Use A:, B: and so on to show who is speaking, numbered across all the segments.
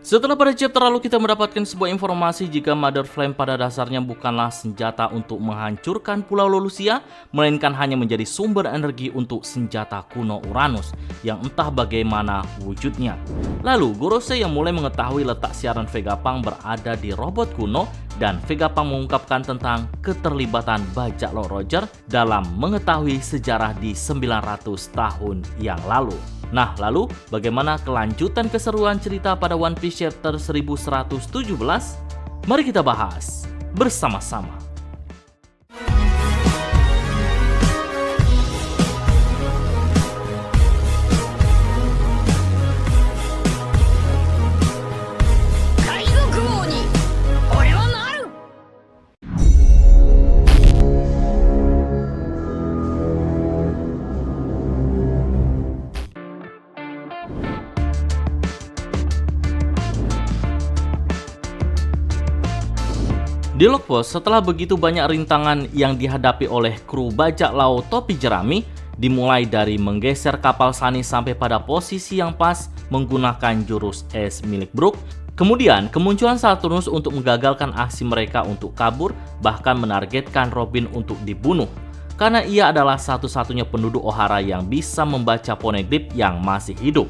A: Setelah pada chapter lalu kita mendapatkan sebuah informasi jika Mother Flame pada dasarnya bukanlah senjata untuk menghancurkan Pulau Lulusia, melainkan hanya menjadi sumber energi untuk senjata kuno Uranus yang entah bagaimana wujudnya. Lalu Gorosei yang mulai mengetahui letak siaran Vegapunk berada di robot kuno, dan Vegapunk mengungkapkan tentang keterlibatan bajak laut Roger dalam mengetahui sejarah di 900 tahun yang lalu. Nah, lalu bagaimana kelanjutan keseruan cerita pada One Piece Chapter 1117? Mari kita bahas bersama-sama. Di log post, setelah begitu banyak rintangan yang dihadapi oleh kru bajak laut topi jerami, dimulai dari menggeser kapal Sunny sampai pada posisi yang pas menggunakan jurus es milik Brook, kemudian kemunculan Saturnus untuk menggagalkan aksi mereka untuk kabur, bahkan menargetkan Robin untuk dibunuh, karena ia adalah satu-satunya penduduk Ohara yang bisa membaca poneglyph yang masih hidup.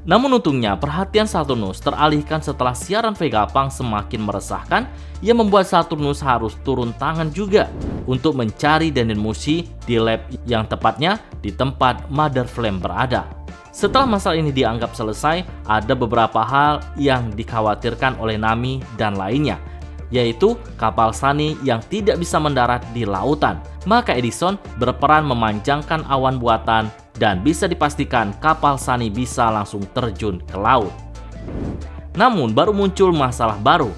A: Namun untungnya perhatian Saturnus teralihkan setelah siaran Vegapunk semakin meresahkan, yang membuat Saturnus harus turun tangan juga untuk mencari Dendenmushi di lab yang tepatnya di tempat Mother Flame berada. Setelah masalah ini dianggap selesai, ada beberapa hal yang dikhawatirkan oleh Nami dan lainnya, yaitu kapal Sunny yang tidak bisa mendarat di lautan. Maka Edison berperan memanjangkan awan buatan dan bisa dipastikan kapal Sunny bisa langsung terjun ke laut. Namun baru muncul masalah baru,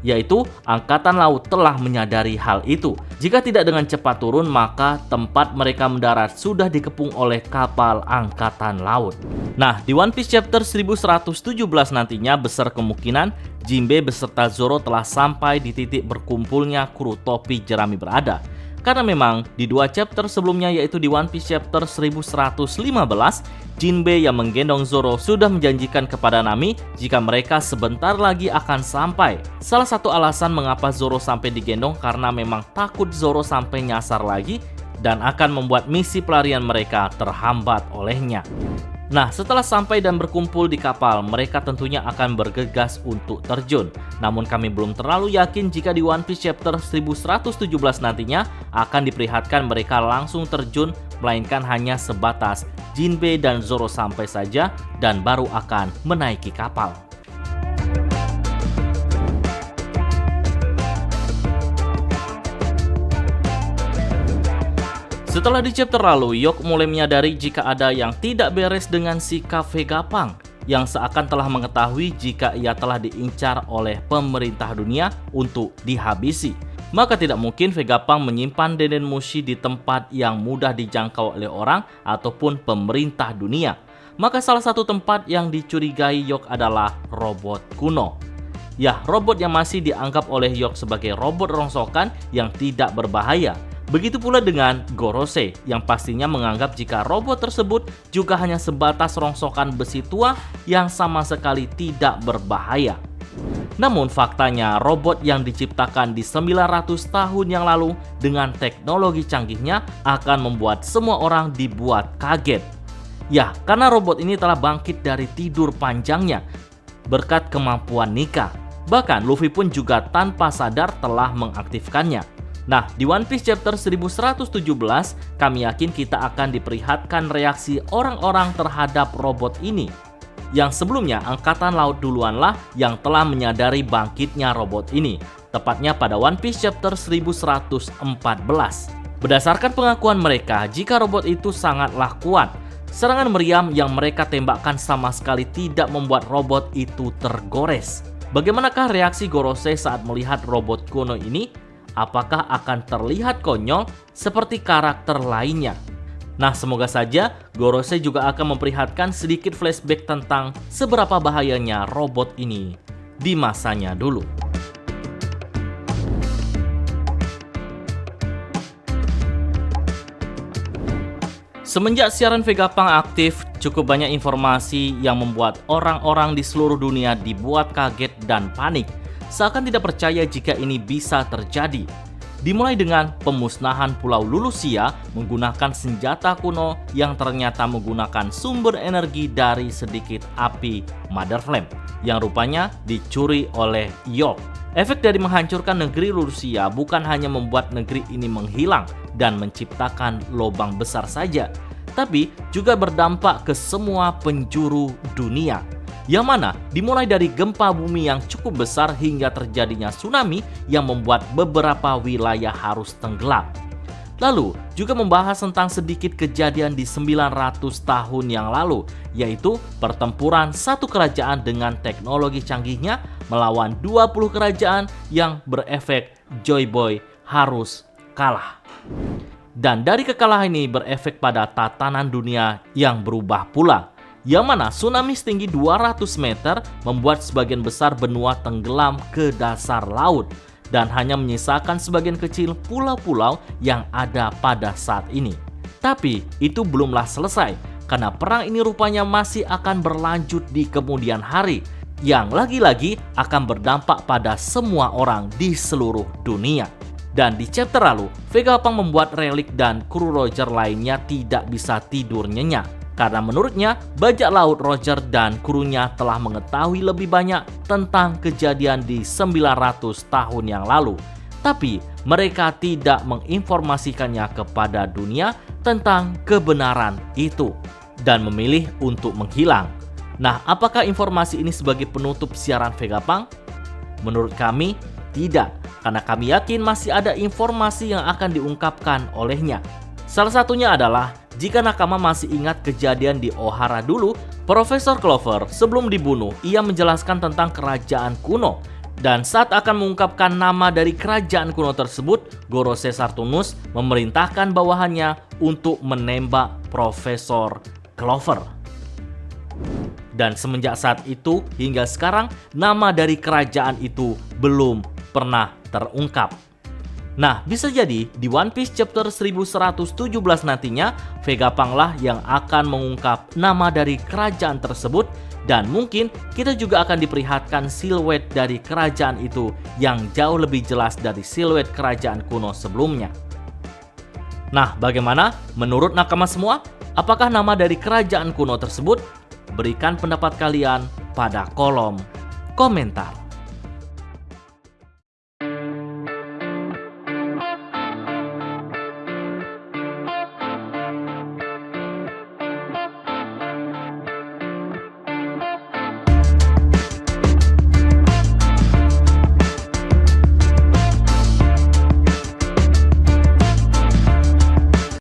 A: yaitu Angkatan Laut telah menyadari hal itu. Jika tidak dengan cepat turun, maka tempat mereka mendarat sudah dikepung oleh kapal Angkatan Laut. Nah, di One Piece Chapter 1117 nantinya besar kemungkinan Jinbe beserta Zoro telah sampai di titik berkumpulnya kru topi jerami berada. Karena memang di dua chapter sebelumnya, yaitu di One Piece Chapter 1115, Jinbe yang menggendong Zoro sudah menjanjikan kepada Nami jika mereka sebentar lagi akan sampai. Salah satu alasan mengapa Zoro sampai digendong karena memang takut Zoro sampai nyasar lagi dan akan membuat misi pelarian mereka terhambat olehnya. Nah, setelah sampai dan berkumpul di kapal, mereka tentunya akan bergegas untuk terjun. Namun kami belum terlalu yakin jika di One Piece Chapter 1117 nantinya akan diperlihatkan mereka langsung terjun, melainkan hanya sebatas Jinbe dan Zoro sampai saja dan baru akan menaiki kapal. Setelah di chapter lalu, Yok mulai menyadari jika ada yang tidak beres dengan sikap Vegapunk, yang seakan telah mengetahui jika ia telah diincar oleh pemerintah dunia untuk dihabisi. Maka tidak mungkin Vegapunk menyimpan Dendenmushi di tempat yang mudah dijangkau oleh orang ataupun pemerintah dunia. Maka salah satu tempat yang dicurigai Yok adalah robot kuno. Ya, robot yang masih dianggap oleh Yok sebagai robot rongsokan yang tidak berbahaya. Begitu pula dengan Gorosei yang pastinya menganggap jika robot tersebut juga hanya sebatas rongsokan besi tua yang sama sekali tidak berbahaya. Namun faktanya robot yang diciptakan di 900 tahun yang lalu dengan teknologi canggihnya akan membuat semua orang dibuat kaget. Ya, karena robot ini telah bangkit dari tidur panjangnya berkat kemampuan Nika. Bahkan Luffy pun juga tanpa sadar telah mengaktifkannya. Nah, di One Piece Chapter 1117, kami yakin kita akan diperlihatkan reaksi orang-orang terhadap robot ini. Yang sebelumnya, Angkatan Laut duluanlah yang telah menyadari bangkitnya robot ini, tepatnya pada One Piece Chapter 1114. Berdasarkan pengakuan mereka, jika robot itu sangatlah kuat, serangan meriam yang mereka tembakkan sama sekali tidak membuat robot itu tergores. Bagaimanakah reaksi Gorosei saat melihat robot kuno ini? Apakah akan terlihat konyol seperti karakter lainnya? Nah, semoga saja Gorosei juga akan memperlihatkan sedikit flashback tentang seberapa bahayanya robot ini di masanya dulu. Semenjak siaran Vegapunk aktif, cukup banyak informasi yang membuat orang-orang di seluruh dunia dibuat kaget dan panik, seakan tidak percaya jika ini bisa terjadi. Dimulai dengan pemusnahan Pulau Lulusia menggunakan senjata kuno yang ternyata menggunakan sumber energi dari sedikit api Mother Flame yang rupanya dicuri oleh York. Efek dari menghancurkan negeri Lulusia bukan hanya membuat negeri ini menghilang dan menciptakan lubang besar saja, tapi juga berdampak ke semua penjuru dunia. Yang mana dimulai dari gempa bumi yang cukup besar hingga terjadinya tsunami yang membuat beberapa wilayah harus tenggelam. Lalu juga membahas tentang sedikit kejadian di 900 tahun yang lalu, yaitu pertempuran satu kerajaan dengan teknologi canggihnya melawan 20 kerajaan yang berefek Joy Boy harus kalah. Dan dari kekalahan ini berefek pada tatanan dunia yang berubah pula, yang mana tsunami setinggi 200 meter membuat sebagian besar benua tenggelam ke dasar laut dan hanya menyisakan sebagian kecil pulau-pulau yang ada pada saat ini. Tapi itu belumlah selesai, karena perang ini rupanya masih akan berlanjut di kemudian hari, yang lagi-lagi akan berdampak pada semua orang di seluruh dunia. Dan di chapter lalu, Vegapunk membuat Relic dan kru Roger lainnya tidak bisa tidur nyenyak, karena menurutnya bajak laut Roger dan krunya telah mengetahui lebih banyak tentang kejadian di 900 tahun yang lalu. Tapi mereka tidak menginformasikannya kepada dunia tentang kebenaran itu dan memilih untuk menghilang. Nah, apakah informasi ini sebagai penutup siaran Vegapunk? Menurut kami, tidak, karena kami yakin masih ada informasi yang akan diungkapkan olehnya. Salah satunya adalah, jika nakama masih ingat kejadian di Ohara dulu, Profesor Clover sebelum dibunuh, ia menjelaskan tentang kerajaan kuno. Dan saat akan mengungkapkan nama dari kerajaan kuno tersebut, Goro Caesar Tunus memerintahkan bawahannya untuk menembak Profesor Clover. Dan semenjak saat itu hingga sekarang, nama dari kerajaan itu belum pernah terungkap. Nah, bisa jadi di One Piece chapter 1117 nantinya Vegapunk lah yang akan mengungkap nama dari kerajaan tersebut, dan mungkin kita juga akan diperlihatkan siluet dari kerajaan itu yang jauh lebih jelas dari siluet kerajaan kuno sebelumnya. Nah, bagaimana menurut nakama semua? Apakah nama dari kerajaan kuno tersebut? Berikan pendapat kalian pada kolom komentar.